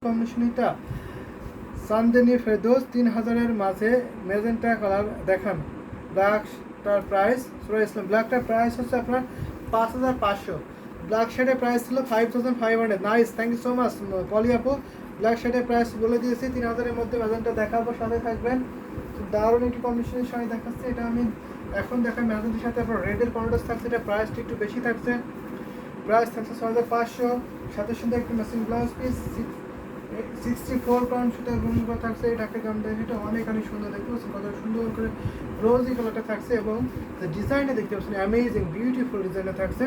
কমিশনিটা চান্দিনী ফেরদৌস 3000-এর মাঝে magenta colour দেখান। ব্ল্যাকটার price ইসলাম ব্ল্যাকটার price হচ্ছে আপনার 5500। ব্ল্যাক শেডের প্রাইস ছিল 5500। Nice, thank you so much Poly আপু। ব্ল্যাক শেডের প্রাইস বলে দিয়েছি 3000-এর মধ্যে ম্যাজেন্টা দেখাবো, সাথে থাকবেন। দারুণ একটি কম্বিনেশনের শাড়ি দেখাচ্ছে, এটা আমি এখন দেখাই। ম্যাজেন্টার সাথে আপনার রেডের কন্ট্রাস্ট থাকছে, এটা প্রাইসটা একটু বেশি থাকছে। প্রাইস থাকছে 6500, সাথে সাথে একটি ম্যাচিং ব্লাউজ পিস 64 পাউন্ড সেটা রুম করা থাকছে। এটাকে দাম দেয়, এটা অনেক সুন্দর দেখতে পাচ্ছেন, কত সুন্দর করে রোজি কালারটা থাকছে এবং ডিজাইনটা দেখতে পাচ্ছেন অ্যামেজিং বিউটিফুল ডিজাইনটা থাকছে।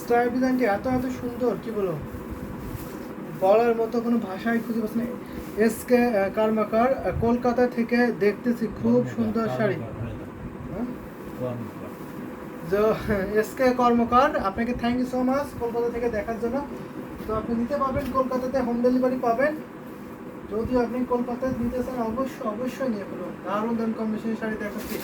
স্টাইল ডিজাইনটি এত সুন্দর, কি বলো, বলার মতো কোনো ভাষায় খুঁজে পাচ্ছেন। এসকে কারমাকার কলকাতা থেকে দেখতেছি, খুব সুন্দর শাড়ি। এসকে কর্মকার, আপনাকে thank you so much Kolkata থেকে দেখার জন্য। তো আপনি নিতে পারবেন, কলকাতাতে হোম ডেলিভারি পাবেন। যদি আপনি কলকাতায় নিতে চান অবশ্যই নিয়ে ফেলুন। দারুণ কম্বিনেশনের শাড়ি দেখাচ্ছি।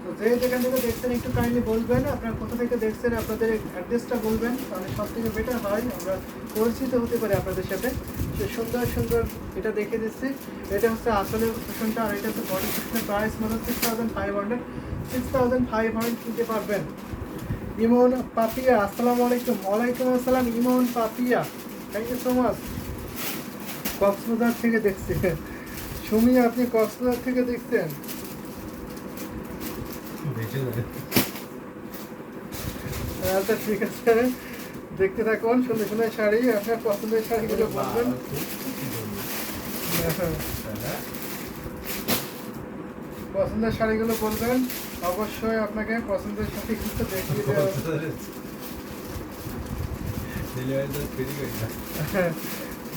তো যেখান থেকে দেখছেন একটু কাইন্ডলি বলবেন আপনারা কোথা থেকে দেখছেন, আপনাদের অ্যাড্রেসটা বলবেন, তাহলে সব থেকে বেটার হয়, আমরা পরিচিত হতে পারি আপনাদের সাথে। সে সুন্দর এটা দেখে দিচ্ছি। এটা হচ্ছে আসলে পোশনটা, আর এটা হচ্ছে বডি পোশনের প্রাইস মাত্র 6500 কিনতে পারবেন। ইমন পাপিয়া, আসসালামু আলাইকুম। ওয়ালাইকুম আসসালাম Emon Papia, thank you so much. Cox's Bazar থেকে দেখছেন সুমি, আপনি কক্সবাজার থেকে দেখছেন? আচ্ছা ঠিক আছে, দেখতে থাকুন সুন্দর শাড়ি। আপনার পছন্দের শাড়িগুলো বলবেন, পছন্দের শাড়িগুলো বলবেন, অবশ্যই আপনাকে পছন্দের শাড়িগুলো দেখিয়ে দেওয়া।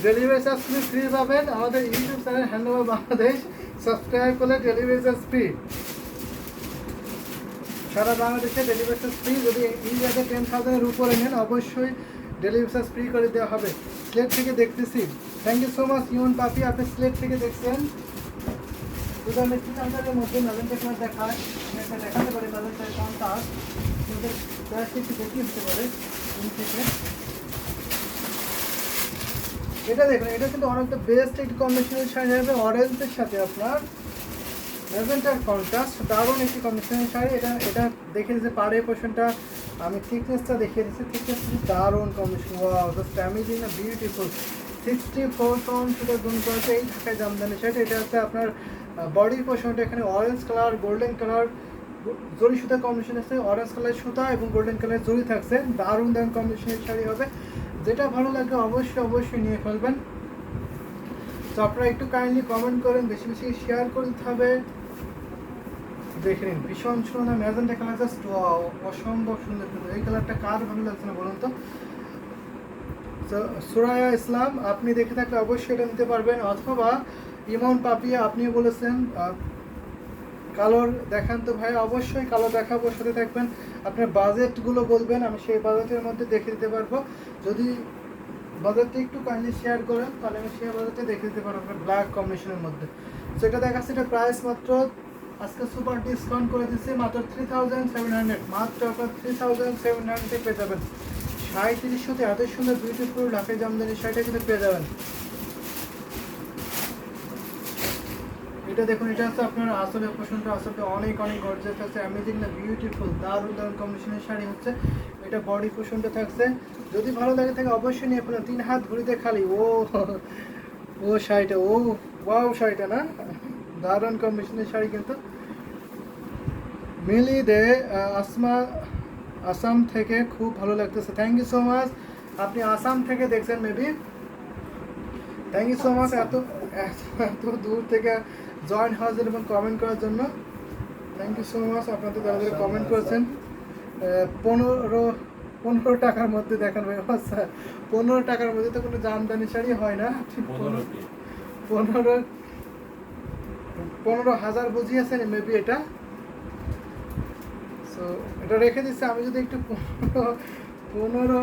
ডেলিভারি চার্জ ফ্রি পাবেন আমাদের YouTube channel handover Bangladesh. Subscribe করলে ডেলিভারি চার্জ ফ্রি, সারা বাংলাদেশে ডেলিভারি চার্জ ফ্রি। যদি ইন্ডিয়াতে 10,000-এর উপরে নেন অবশ্যই ডেলিভারি চার্জ ফ্রি করে দেওয়া হবে। স্লেট থেকে দেখতেছি, থ্যাংক ইউ সো মাচ ইমন পাপি, আপনি স্লেট থেকে দেখছেন। যদি আমি 3000-এর মধ্যে ম্যাজেন্টা কালার দেখায়, একটা দেখাতে পারি ম্যাজেন্টার কন্ট্রাস্ট, আপনাদের প্রাইসটা একটু বেশি হতে পারে থেকে। এটা দেখুন, এটা কিন্তু অনেকটা বেস্ট একটি কম্বিনেশনের শাড়ি হবে অরেঞ্জের সাথে আপনার ম্যাজেন্টার কন্ট্রাস্ট। দারুণ একটি কম্বিনেশনের শাড়ি। এটা দেখে যে পাড়ে পোর্শনটা আমি থিকনেসটা দেখিয়ে দিচ্ছি, থিকনেস দারুণ কম্বিনেশন। ওয়াও, জাস্ট অ্যামেজিং না বিউটিফুল। 64 পাউন্ড সেটা গুণ করেছে এই ঢাকায় জামদানি শাড়ি। এটা হচ্ছে আপনার বডি পোর্শনটা, এখানে অরেঞ্জ কালার গোল্ডেন কালার জরি সুতা কম্বিনেশন আছে, অরেঞ্জ কালার সুতা এবং গোল্ডেন কালার জরি থাকছে। দারুণ কম্বিনেশনের শাড়ি হবে, যেটা ভালো লাগে অবশ্যই নিয়ে ফেলবেন। তো আপনারা একটু কাইন্ডলি কমেন্ট করেন, বেশি শেয়ার করে দিতে হবে। দেখে নিন, ভীষণ সুন্দর ম্যাজেন্টা কালার, জাস্ট ওয়াও, অসম্ভব সুন্দর। এই কালারটা কার ভালো লাগছে না বলুন তো? সুরায়া ইসলাম, আপনি দেখে থাকলে অবশ্যই এটা নিতে পারবেন। অথবা ইমন পাপিয়া, আপনিও বলেছেন কালোর দেখান তো ভাই, অবশ্যই কালো দেখাবো, সাথে থাকবেন। আপনার বাজেটগুলো বলবেন, আমি সেই বাজেটের মধ্যে দেখে দিতে পারবো। যদি বাজেটটা একটু কাইন্ডলি শেয়ার করেন তাহলে আমি সেই বাজেটে দেখে দিতে পারবো আপনার ব্ল্যাক কম্বিনেশনের মধ্যে। সেটা দেখাচ্ছে, এটা প্রাইস মাত্র আজকে সুপার ডিসকাউন্ট করে দিচ্ছি, মাত্র 3700। মাত্র আপনার 3700 পেয়ে যাবেন। 3700-তে এত সুন্দর বিউটিফুল ঢাকাই জামদানি শাড়িটা কিন্তু পেয়ে যাবেন। এটা দেখুন, এটা হচ্ছে আপনার আসলে পোর্শনটা আসলে অনেক গর্জিয়াস আছে, অ্যামেজিং না বিউটিফুল, দারুণ কম্বিনেশনের শাড়ি হচ্ছে। এটা বডি পোর্শনটা থাকছে। যদি ভালো লাগে থাকে অবশ্যই নিয়ে আপনার 3 হাত ঘুরিতে খালি ও শাড়িটা, ওয়াও শাড়িটা না, দারুণ কম্বিনেশনের শাড়ি কিন্তু। মিলি দে আসাম থেকে খুব ভালো লাগতেছে, থ্যাংক ইউ সো মাচ। আপনি আসাম থেকে দেখছেন maybe, thank you so much এত দূর থেকে জয়েন হওয়ার জন্য এবং কমেন্ট করার জন্য। থ্যাংক ইউ সো মাচ আপনাদের যারা যারা কমেন্ট করেছেন। 15 টাকার মধ্যে দেখান ভাই। আচ্ছা, 15 টাকার মধ্যে তো কোনো জামদানি শাড়ি হয় না। 15,000 বুঝিয়েছেন মেবি এটা। সো এটা রেখে দিচ্ছে, আমি যদি একটু 15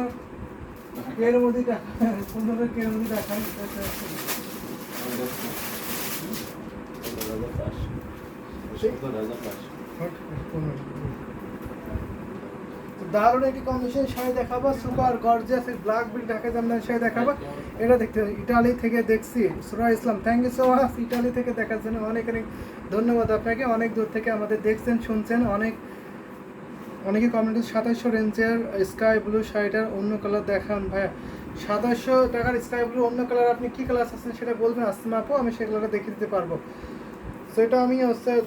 এর মধ্যে দেখাই, 15 এর মধ্যে দেখাই। দারুণ একটি কম্বিনেশন শাড়ি দেখাবো, সুপার গর্জিয়াস ব্ল্যাক বিল ঢাকা জামদানি শাড়ি দেখাবো। এটা দেখতে ইটালি থেকে দেখছি Sura Islam, thank you so much Italy থেকে দেখার জন্য অনেক অনেক ধন্যবাদ আপনাকে। অনেক দূর থেকে আমাদের দেখছেন শুনছেন, অনেকে কমেন্ট 2700 রেঞ্জের স্কাই ব্লু শাড়িটার অন্য কালার দেখান ভাইয়া। 2700 টাকার স্কাই ব্লু অন্য কালার আপনি কী কালার আছেন সেটা বলবেন আসমা আপু, আমি সেগুলোটা দেখিয়ে দিতে পারবো। সেটা আমি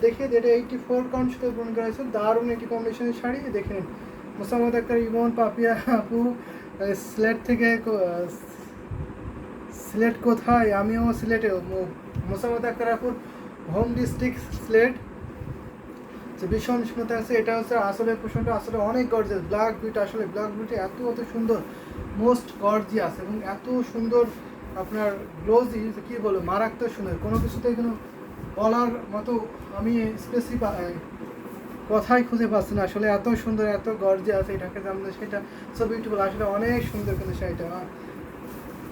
দেখিয়ে দিই, এটা 84 কাউন্ট সাথে পূরণ করা হয়েছে। দারুণ একটি কম্বিনেশনের শাড়ি দেখে নিন। মোসাম্মদ আক্তার ইমন পাপিয়া আপু সিলেট থেকে, সিলেট কোথায়? আমিও সিলেটে। মোসাম্মদ আক্তার আপুর হোম ডিস্ট্রিক্ট সিলেট। ভীষণ সুন্দর আছে। এটা হচ্ছে আসলে পোশাকটা আসলে অনেক গর্জিয়াস, ব্ল্যাক বিউটি। আসলে ব্ল্যাক বিউটি এত সুন্দর, মোস্ট গর্জিয়াস এবং এত সুন্দর আপনার গ্লোজি, কী বলবো, মারাত্মক সুন্দর। কোনো কিছুতেই কোনো বলার মতো আমি কথাই খুঁজে পাচ্ছি না। আসলে এত সুন্দর, এত গর্জিয়াস এটাকে জানলে সেটা সো বিউটিফুল। আসলে অনেক সুন্দর কিন্তু শাড়িটা।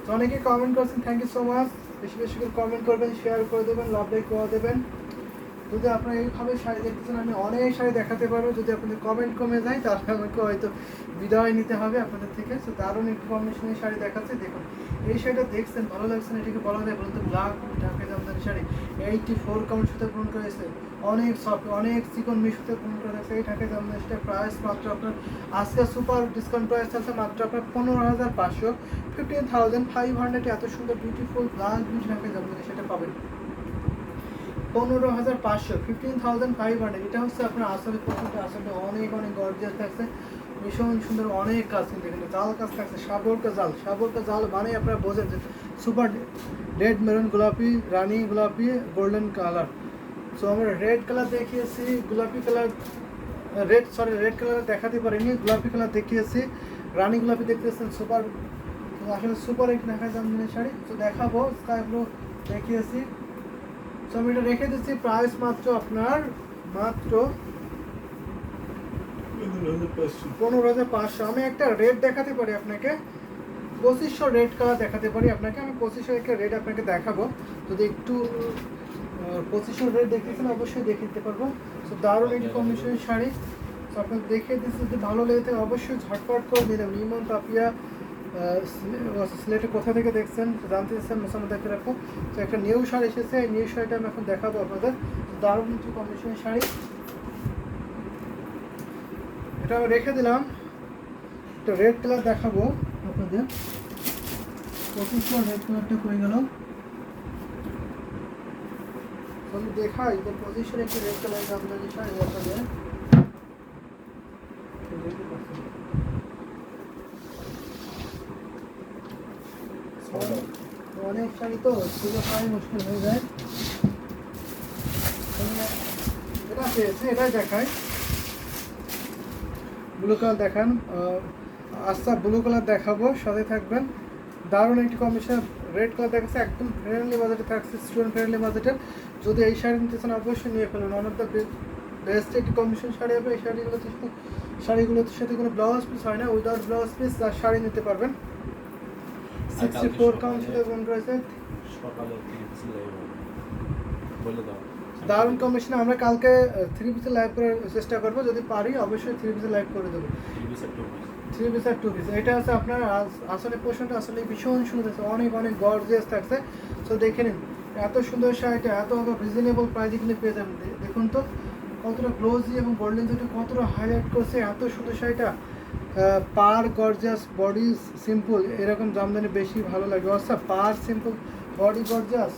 তো অনেকে কমেন্ট করছেন, থ্যাংক ইউ সো মাচ। বেশি বেশি করে কমেন্ট করবেন, শেয়ার করে দেবেন, লাভ লাইক করে দেবেন। যদি আপনারা এইভাবে শাড়ি দেখতেছেন, আমি অনেক শাড়ি দেখাতে পারবো। যদি আপনাদের কমেন্ট কমে যায় তাহলে আমাকে হয়তো বিদায় নিতে হবে আপনাদের থেকে। সো দারুণ একটু কম্বিনেশনের শাড়ি দেখাচ্ছে। দেখুন এই শাড়িটা দেখছেন, ভালো লাগছে না? এটাকে বলা যায় বলতে ব্ল্যাক ঢাকা জামদানি শাড়ি। 84 কাউন্ট সুতে পূরণ করেছে, অনেক সফট, অনেক চিকন মিশুতে পূরণ করে রাখছে। এই ঢাকা জামদানি শাড়ির প্রাইস মাত্র আপনার আজকে সুপার ডিসকাউন্ট প্রাইস আছে মাত্র আপনার 15,500, 15,500। এত সুন্দর beautiful black beauty Dhaka Jamdani সেটা পাবেন 15,500, 15,500। এটা হচ্ছে আপনার আসলে প্রথমটা আসলে অনেক অনেক গর্জিয়াস থাকছে, ভীষণ সুন্দর। অনেক কাজ কিন্তু এখানে জাল কাজ থাকছে, সাবরকা জাল মানে আপনারা বোঝেন যে সুপার রেড, মেরুন, গোলাপি, রানী গোলাপি, গোল্ডেন কালার। সো আমরা রেড কালার দেখিয়েছি, গোলাপি কালার, রেড কালার দেখাতে পারিনি, গোলাপি কালার দেখিয়েছি, রানী গোলাপি দেখতেছেন। সুপার আসলে সুপার এক দেখা জামদানি শাড়ি। তো দেখাবো স্কাই ব্লু দেখিয়েছি। তো আমি এটা রেখে দিচ্ছি প্রাইস মাত্র আপনার 15,500। আমি একটা রেড দেখাতে পারি আপনাকে, 2500 রেড কালার দেখাতে পারি আপনাকে। আমি 2500 একটা রেড আপনাকে দেখাবো। যদি একটু 2500 রেড দেখতেছেন অবশ্যই দেখে দিতে পারবো। তো দারুণ একটি কম্বিনেশনের শাড়ি। তো আপনাকে দেখিয়ে দিচ্ছি, যদি ভালো লেগে থাকে অবশ্যই ঝটপট করে নিয়ে নেবেন। ইমন পাপিয়া সিলেটে কোথা থেকে দেখছেন জানতে চাচ্ছেন, মোসাম্মদ আক্তার আপু। তো একটা নিউ শাড়ি এসেছে, এই নিউ শাড়িটা আমি এখন দেখাবো আপনাদের। দারুণ একটি কম্বিনেশনের শাড়ি, এটা আমি রেখে দিলাম। একটা রেড কালার দেখাবো আপনাদের। 2500 রেড কালারটা হয়ে গেল। আমি দেখাই যে 2500 একটি রেড কালার জামদানি শাড়ি আপনাদের। অনেক শাড়ি তো খুঁজে পাওয়াই মুশকিল হয়ে যায়। এটা পেয়েছে, এটাই দেখায়। ব্লু কালার দেখান, আচ্ছা ব্লু কালার দেখাবো, সাথে থাকবেন। দারুণ একটি কম্বিনেশন, রেড কালার দেখাচ্ছে, একদম ফ্রেন্ডলি বাজেটে থাকছে, স্টুডেন্ট ফ্রেন্ডলি বাজেটে। যদি এই শাড়ি নিতে চান অবশ্যই নিয়ে ফেলুন। ওয়ান অফ দ্য বেস্ট একটি কম্বিনেশন শাড়ি হবে। এই শাড়িগুলোতে সাথে কোনো ব্লাউজ পিস হয় না, উইদাউট ব্লাউজ পিস তার শাড়ি নিতে পারবেন। 64 কাউন্ট সাথে গুণ করেছে। দারুণ কম্বিনেশন। আমরা কালকে 3 পিসের লাইভ করার চেষ্টা করবো, যদি পারি অবশ্যই 3 পিসের লাইভ করে দেবো। 3 পিস আর 2 পিস। এটা হচ্ছে আপনার আসলে পোর্শনটা আসলে ভীষণ সুন্দর আছে, অনেক অনেক গর্জিয়াস থাকছে। সো দেখে নিন এত সুন্দর শাড়িটা এত রিজনেবল প্রাইসে কিন্তু পেয়ে যাবেন। দেখুন তো কতটা গ্লোজি এবং গোল্ডেন যেটা কতটা হাইলাইট করছে, এত সুন্দর শাড়িটা। পার গর্জিয়াস, বডি সিম্পল, এরকম জামদানি বেশি ভালো লাগে। অর্থাৎ পার সিম্পল, বডি গর্জিয়াস,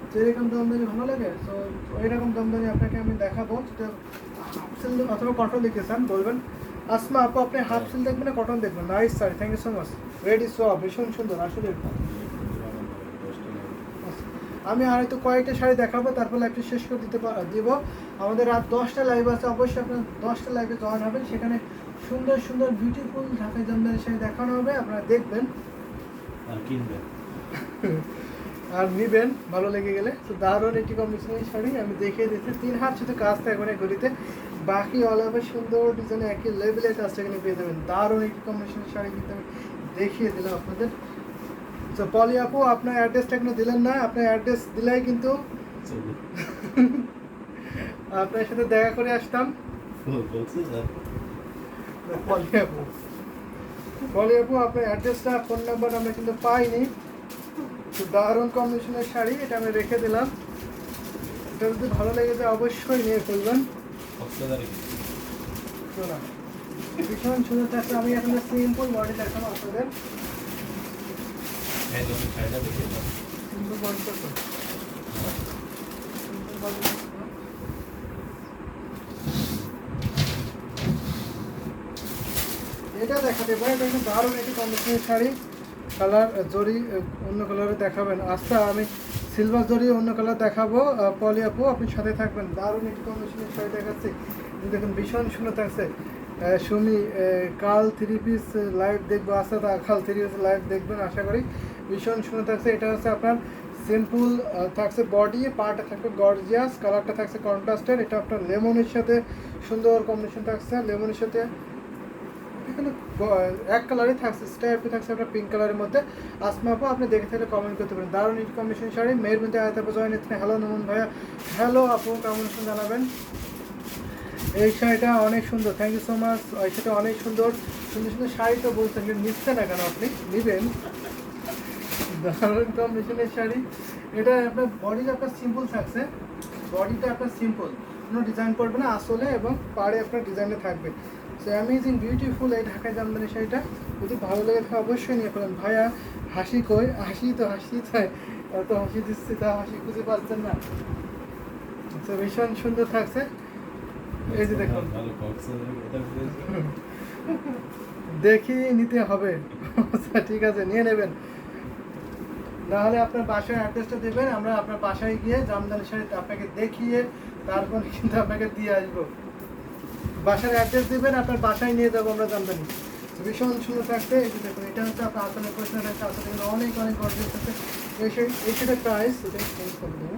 তো এরকম জামদানি ভালো লাগে। তো এইরকম জামদানি আপনাকে আমি দেখাবো। যেটা হাফ সিল অথবা কটন দেখতে চান বলবেন। আসমা আপু আপনি হাফ সিল দেখবেন না কটন দেখবেন? Nice sari, thank you so much. Ready সোয়া ভীষণ সুন্দর আসলে। আমি আর হয়তো কয়েকটা শাড়ি দেখাবো, তারপর লাইভটা শেষ করে দিব। আমাদের রাত 10টা লাইভ আছে, অবশ্যই আপনার 10টা লাইভে জয়েন হবেন। সেখানে সুন্দর সুন্দর বিউটিফুল ঢাকাই জামদানি শাড়ি দেখানো হবে, আপনারা দেখবেন আর কিনবেন আর নিবেন ভালো লেগে গেলে। তো দারুণ একটি কম্বিনেশনের শাড়ি আমি দেখিয়ে দিচ্ছি। 3 হাত শুধু কাজ থাকবে না ঘড়িতে, বাকি অল ওভার সুন্দর ডিজাইনে একই লেভেলের কাজটা এখানে পেয়ে যাবেন। দারুণ একটি কম্বিনেশনের শাড়ি কিন্তু আমি দেখিয়ে দিলাম আপনাদের। তো পলি আপু আপনার অ্যাড্রেসটা এখনো দিলেন না, আপনার অ্যাড্রেস দিলেই কিন্তু আপনার সাথে দেখা করে আসতাম। পলি আপু আপনার অ্যাড্রেসটা ফোন নাম্বার আমরা কিন্তু পাইনি। তো দারুণ কম্বিনেশনের শাড়ি, এটা আমি রেখে দিলাম। এটা যদি ভালো লেগে যায় অবশ্যই নিয়ে ফেলবেন। শোনা ভীষণ সুন্দর থাকছে। আমি এখন সিম্পল বডি দেখাবো আপনাদের। সিম্পল বডি তো এটা দেখাতে পারে। এটা কিন্তু দারুণ একটি কম্বিনেশনের শাড়ি। কালার জরি অন্য কালারে দেখাবেন। আচ্ছা আমি সিলভার জরি অন্য কালার দেখাবো। পলি আপু আপনি সাথে থাকবেন। দারুণ একটি কম্বিনেশনের শাড়ি দেখাচ্ছি। দেখুন ভীষণ সুন্দর থাকছে। সুমি কাল 3 পিস লাইভ দেখবো। আচ্ছা কাল 3 পিস লাইভ দেখবেন আশা করি। ভীষণ সুন্দর থাকছে। এটা হচ্ছে আপনার সিম্পল থাকছে বডি, পার্টটা থাকবে গর্জিয়াস, কালারটা থাকছে কন্ট্রাস্টের। এটা আপনার লেমনের সাথে সুন্দর কম্বিনেশন থাকছে। লেমনের সাথে এখানে এক কালারই থাকছে, স্টাইপে থাকছে আপনার পিঙ্ক কালারের মধ্যে। আসমা আপু আপনি দেখে থাকলে কমেন্ট করতে পারেন। দারুণ ইট কম্বিনেশন শাড়ি। মেয়ের মধ্যে আয়াত আপু জয়েন হচ্ছে। হ্যালো নমন ভাইয়া। হ্যালো আপু, কেমন আছেন জানাবেন। এই শাড়িটা অনেক সুন্দর, থ্যাংক ইউ সো মাচ। এই শাড়িটা অনেক সুন্দর। সুন্দর সুন্দর শাড়ি তো বলছেন, কিন্তু নিচ্ছে না কেন আপনি? নেবেন। দারুণ কম্বিনেশনের শাড়ি। এটা আপনার বডিটা আপনার সিম্পল থাকছে। বডিটা আপনার সিম্পল, কোনো ডিজাইন করবে না আসলে, এবং পাড়ে আপনার ডিজাইনে থাকবে। সো অ্যামেজিং বিউটিফুল এই ঢাকায় জামদানি শাড়িটা। যদি ভালো লেগে থাকে অবশ্যই নিয়ে ফেলেন। ভাইয়া হাসি কই? হাসি চাই, এত হাসি দিচ্ছি, তা হাসি খুঁজে পাচ্ছেন না। তো ভীষণ সুন্দর থাকছে। এই যে দেখুন, দেখি নিতে হবে। আচ্ছা ঠিক আছে, নিয়ে নেবেন। নাহলে আপনার বাসায় অ্যাড্রেসটা দেবেন, আমরা আপনার বাসায় গিয়ে জামদানি শাড়ি আপনাকে দেখিয়ে তারপরে কিন্তু আপনাকে দিয়ে আসবো। বাসার অ্যাড্রেস দেবেন, আপনার বাসায় নিয়ে যাবো আমরা জামদানি। ভীষণ সুন্দর থাকছে। এই যে দেখুন, এটা হচ্ছে আপনার আসলে প্রশ্ন থাকছে। আসলে কিন্তু অনেক গর্জিয়াস থাকছে। এই সেটার প্রাইস এটা চেঞ্জ করে দেবো।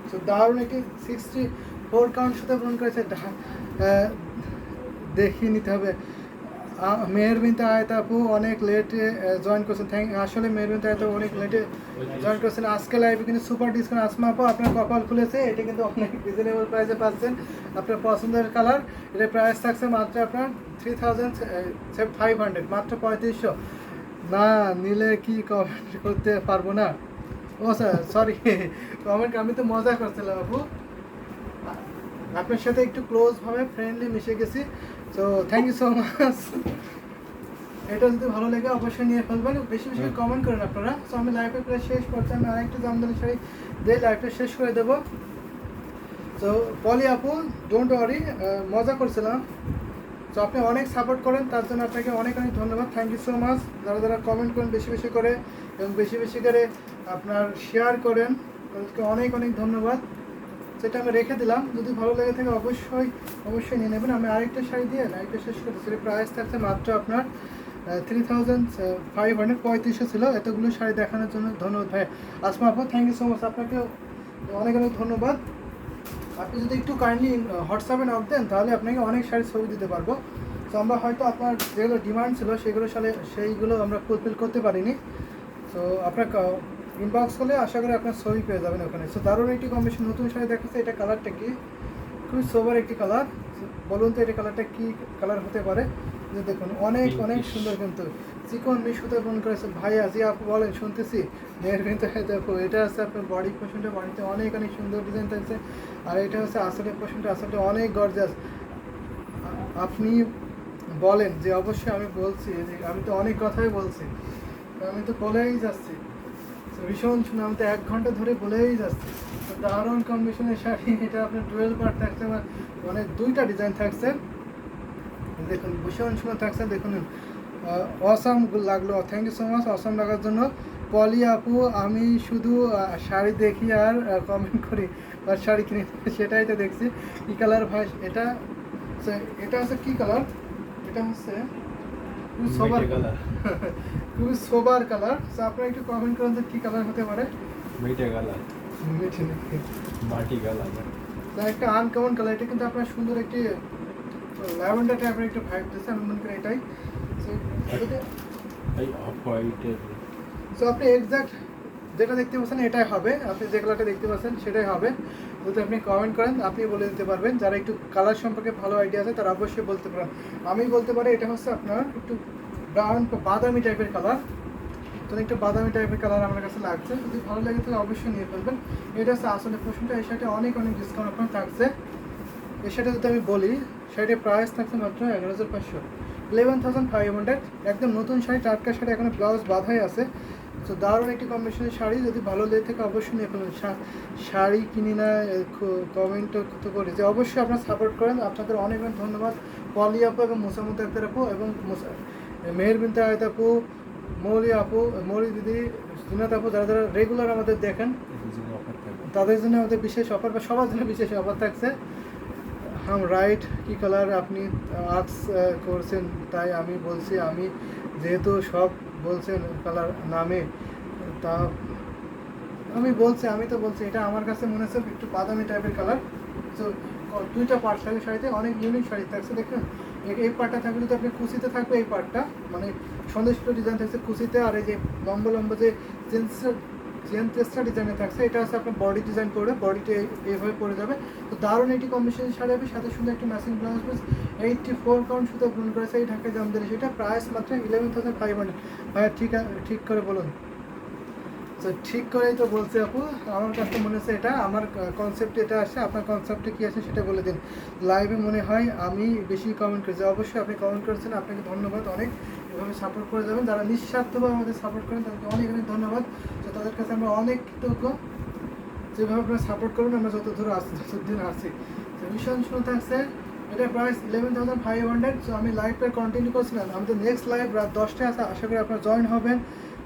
তো দারুণ একটি 64 কাউন্ট সাথে পূরণ করেছে। দেখিয়ে নিতে হবে। মেহের বিনতে আয়ত আপু অনেক লেটে জয়েন করছেন। আসলে মেহের বিনতে আয়ত অনেক লেটে জয়েন করছেন। আজকে লাইভে কিন্তু সুপার ডিসকাউন্ট। আসমা আপু আপনার কপাল খুলেছে। এটা কিন্তু অনেক রিজনেবল প্রাইসে পাচ্ছেন। আপনার পছন্দের কালার। এটার প্রাইস থাকছে মাত্র আপনার 3500, মাত্র 3500। না নিলে কি কমেন্ট করতে পারবো না? ও স্যার সরি, কমেন্ট আমি তো মজা করছিলাম আপু। আপনার সাথে একটু ক্লোজভাবে ফ্রেন্ডলি মিশে গেছি। তো থ্যাংক ইউ সো মাচ। এটা যদি ভালো লাগে অবশ্যই নিয়ে ফেলবেন। বেশি বেশি কমেন্ট করেন আপনারা। তো আমি লাইভে প্রায় শেষ করছি। আমি আরেকটু জামদানি শাড়ি দিয়ে লাইভটা শেষ করে দেবো। তো পলি আপু ডোন্ট ওয়ারি, মজা করছিলাম। তো আপনি অনেক সাপোর্ট করেন, তার জন্য আপনাকে অনেক অনেক ধন্যবাদ। Thank you so much. যারা যারা কমেন্ট করেন বেশি বেশি করে এবং বেশি বেশি করে আপনার শেয়ার করেন, তাদেরকে অনেক অনেক ধন্যবাদ। সেটা আমি রেখে দিলাম। যদি ভালো লেগে থাকে অবশ্যই অবশ্যই নিয়ে নেবেন। আমি আরেকটা শাড়ি দিয়ে লাইভটা শেষ করতেছি। সেটা প্রাইস থাকছে মাত্র আপনার 3500, 3500 ছিল। এতগুলো শাড়ি দেখানোর জন্য ধন্যবাদ ভাই। আসমা আপু থ্যাংক ইউ সো মাচ, আপনাকে অনেক অনেক ধন্যবাদ। আপনি যদি একটু কাইন্ডলি হোয়াটসঅ্যাপে নক দেন তাহলে আপনাকে অনেক শাড়ির ছবি দিতে পারবো। তো আমরা হয়তো আপনার যেগুলো ডিমান্ড ছিল সেইগুলো আমরা ফুলফিল করতে পারিনি। তো আপনার ইনবক্স করলে আশা করি আপনার ছবি পেয়ে যাবেন ওখানে। সো দারুণ একটি কম্বিনেশন নতুন শাড়ি দেখাচ্ছে। এটা কালারটা কি? খুবই সোবার একটি কালার। বলুন তো এটা কালারটা কি কালার হতে পারে? যে দেখুন অনেক অনেক সুন্দর, কিন্তু চিকন মিশুতে ফোন করেছে ভাইয়া। জি আপু বলেন, শুনতেছি। মেয়ের কিন্তু দেখো, এটা হচ্ছে আপনার বডি পোর্শনটা। বডিতে অনেক অনেক সুন্দর ডিজাইন থাকছে। আর এটা হচ্ছে আসলের পোর্শনটা। আসলে অনেক গর্জাস। আপনি বলেন যে অবশ্যই আমি বলছি যে আমি তো অনেক কথাই বলছি, আমি তো বলেই যাচ্ছি। ভীষণ শুনে আমি তো 1 ঘন্টা ধরে বলেই যাচ্ছি। দারুণ কম্বিনেশনের শাড়ি। এটা আপনার 12 পার্ট থাকছে, মানে 2টা ডিজাইন থাকছে। দেখুন ভীষণ সুন্দর থাকছে। দেখুন অসাম লাগলো। Thank you so much awesome লাগার জন্য। পলি আপু আমি শুধু শাড়ি দেখি আর কমেন্ট করি, আর শাড়ি কিনে সেটাই তো দেখছি। কী কালার ভাই এটা? এটা হচ্ছে কী কালার? এটা হচ্ছে খুবই সোবার কালার। খুবই সোবার কালার। তো আপনারা একটু কমেন্ট করেন যে কী কালার হতে পারে। মিঠে কালার, মিঠে নাকি মাটি কালার। একটা আনকমন কালার। এটা কিন্তু আপনার সুন্দর একটি ল্যাভেন্ডার টাইপের একটা ভাইব দিচ্ছে। আমি মনে করি এটাই। এই অফ হোয়াইটের। সো আপনি এক্সাক্ট যেটা দেখতে পাচ্ছেন এটাই হবে, আপনি যে কালারটা দেখতে পাচ্ছেন সেটাই হবে। যদি আপনি কমেন্ট করেন আপনি বলে দিতে পারবেন, যারা একটু কালার সম্পর্কে ভালো আইডিয়া আছে তারা অবশ্যই বলতে পারেন। আমি বলতে পারি এটা হচ্ছে আপনার একটু ব্রাউন বাদামি টাইপের কালার, তো একটু বাদামি টাইপের কালার আমার কাছে লাগছে। যদি ভালো লাগে তাহলে অবশ্যই নিয়ে ফেলবেন। এটা হচ্ছে আসলে পোর্শনটা। এই শাড়িটা অনেক ডিসকাউন্ট আপনার থাকছে। এই শাড়িটা যদি আমি বলি, শাড়িটার প্রাইস থাকছে মাত্র 11,500, 11,500। একদম নতুন শাড়ি, টাটকা শাড়ি, এখনো ব্লাউজ বাঁধাই আছে। তো দারুণ একটি কম্বিনেশনের শাড়ি, যদি ভালো লেগে থাকে অবশ্যই নিয়ে ফেলবেন। শাড়ি কিনি না কমেন্ট তো করি যে অবশ্যই আপনারা সাপোর্ট করেন, আপনাদের অনেক অনেক ধন্যবাদ। পলি আপু এবং মোসামুদ্দ আক্তার আপু এবং মেহের বিনতে আয়ত আপু, মৌরি আপু, মৌরি দিদি, জিনাত আপু, যারা যারা রেগুলার আমাদের দেখেন তাদের জন্য আমাদের বিশেষ অফার, বা সবার জন্য বিশেষ অফার থাকছে। হাম রাইট কি কালার আপনি আর্টস করছেন, তাই আমি বলছি, আমি যেহেতু সব বলছেন কালার নামে, তা আমি তো বলছি এটা আমার কাছে মনে হচ্ছে একটু বাদামি টাইপের কালার। তো দুইটা পার্ট থাকে শাড়িতে, অনেক ইউনিক শাড়ি থাকছে। দেখুন এই পার্টটা থাকবে, যদি আপনি কুচিতে থাকবে এই পার্টটা, মানে সন্দেশটা ডিজাইন থাকছে কুচিতে, আর এই যে লম্বা লম্বা যে চেনটেস্টা ডিজাইনে থাকছে, এটা হচ্ছে আপনার বডি ডিজাইন করে, বডিতে এইভাবে পড়ে যাবে। তো দারুণ একটি কম্বিনেশন শাড়ি হবে, সাথে সুন্দর একটি ম্যাচিং ব্লাউজ পিস। 84 কাউন্ট সুতো গুণ করেছে এই ঢাকায় জামদানি, সেটা প্রাইস মাত্র 11,500। ভাইয়া ঠিক করে বলুন। তো ঠিক করেই তো বলছি আপু, আমার কাছে মনে হচ্ছে এটা আমার কনসেপ্টে এটা আসে। আপনার কনসেপ্টে কী আছে সেটা বলে দিন। লাইভে মনে হয় আমি বেশি কমেন্ট করেছি, অবশ্যই আপনি কমেন্ট করেছেন, আপনাকে ধন্যবাদ অনেক। এভাবে সাপোর্ট করে যাবেন, যারা নিঃস্বার্থভাবে আমাদের সাপোর্ট করেন তাদেরকে অনেক অনেক ধন্যবাদ। তো তাদের কাছে আমরা অনেক কৃতজ্ঞ, যেভাবে আপনারা সাপোর্ট করুন আমরা যতদূর যতদিন আসছি। তো ভীষণ শুনে থাকছে, এটা প্রাইস 11,500। তো আমি লাইভটা কন্টিনিউ করছিলাম, আমাদের নেক্সট লাইভ রাত 10টায় আছে, আশা করি আপনারা জয়েন হবেন,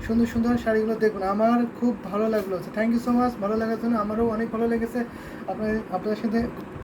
সুন্দর সুন্দর শাড়িগুলো দেখবেন। আমার খুব ভালো লাগলো, থ্যাংক ইউ সো মাচ। ভালো লাগার জন্য আমারও অনেক ভালো লেগেছে আপনাদের সাথে